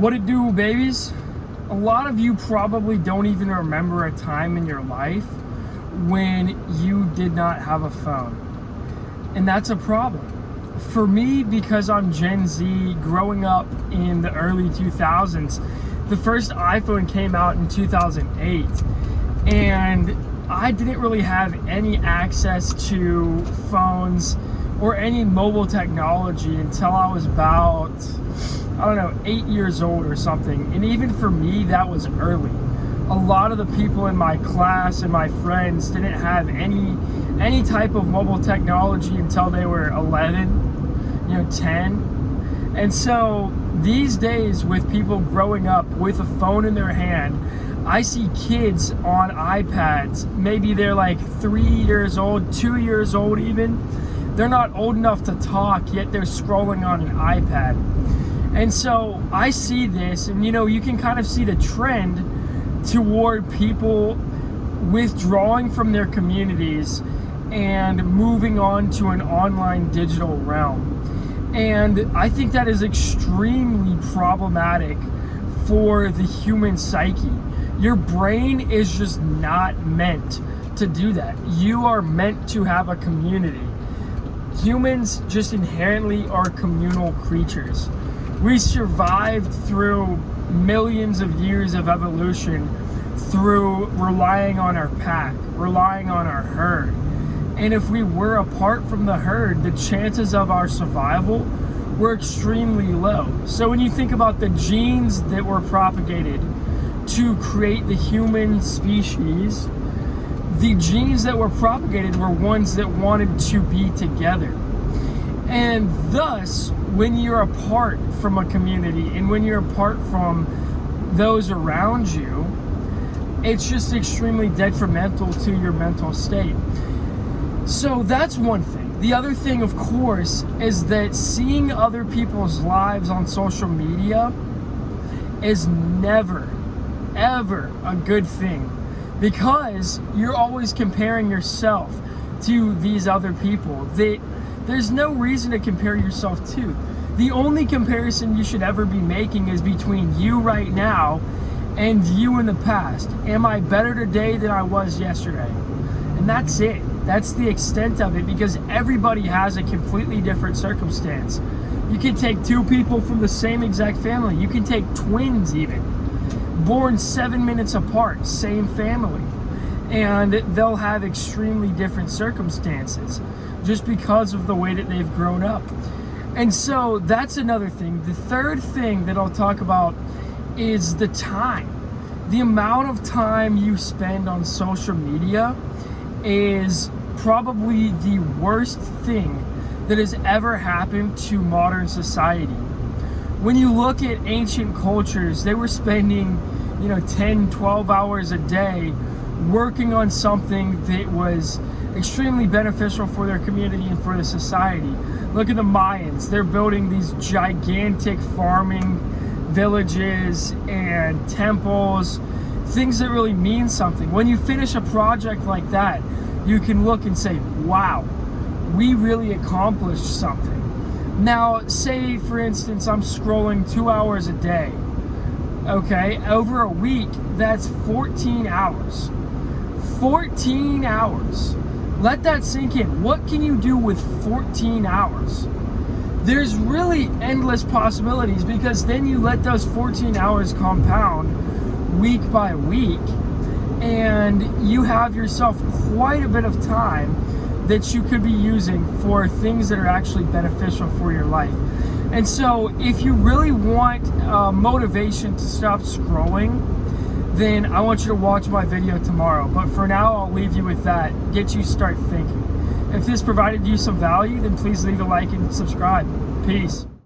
What it do, babies? A lot of you probably don't even remember a time in your life when you did not have a phone. And that's a problem. For me, because I'm Gen Z, growing up in the early 2000s, the first iPhone came out in 2008. And I didn't really have any access to phones or any mobile technology until I was about, 8 years old or something. And even for me, that was early. A lot of the people in my class and my friends didn't have any type of mobile technology until they were 11, 10. And so these days, with people growing up with a phone in their hand, I see kids on iPads. Maybe they're like 3 years old, 2 years old even. They're not old enough to talk, yet they're scrolling on an iPad. And so I see this, and you can kind of see the trend toward people withdrawing from their communities and moving on to an online digital realm. And I think that is extremely problematic for the human psyche. Your brain is just not meant to do that. You are meant to have a community. Humans just inherently are communal creatures. We survived through millions of years of evolution through relying on our pack, relying on our herd. And if we were apart from the herd, the chances of our survival were extremely low. So when you think about the genes that were propagated to create the human species, the genes that were propagated were ones that wanted to be together. And thus, when you're apart from a community and when you're apart from those around you, it's just extremely detrimental to your mental state. So that's one thing. The other thing, of course, is that seeing other people's lives on social media is never, ever a good thing, because you're always comparing yourself to these other people that there's no reason to compare yourself to. The only comparison you should ever be making is between you right now and you in the past. Am I better today than I was yesterday? And that's it. That's the extent of it, because everybody has a completely different circumstance. You can take two people from the same exact family. You can take twins even, born 7 minutes apart, same family, and they'll have extremely different circumstances just because of the way that they've grown up. And so that's another thing. The third thing that I'll talk about is the time. The amount of time you spend on social media is probably the worst thing that has ever happened to modern society. When you look at ancient cultures, they were spending 10, 12 hours a day working on something that was extremely beneficial for their community and for the society. Look at the Mayans. They're building these gigantic farming villages and temples, things that really mean something. When you finish a project like that, you can look and say, wow, we really accomplished something. Now, say for instance, I'm scrolling 2 hours a day. Okay, over a week, that's 14 hours. 14 hours. Let that sink in. What can you do with 14 hours? There's really endless possibilities, because then you let those 14 hours compound week by week, and you have yourself quite a bit of time that you could be using for things that are actually beneficial for your life. And so if you really want motivation to stop scrolling, then I want you to watch my video tomorrow. But for now, I'll leave you with that. Get you start thinking. If this provided you some value, then please leave a like and subscribe. Peace.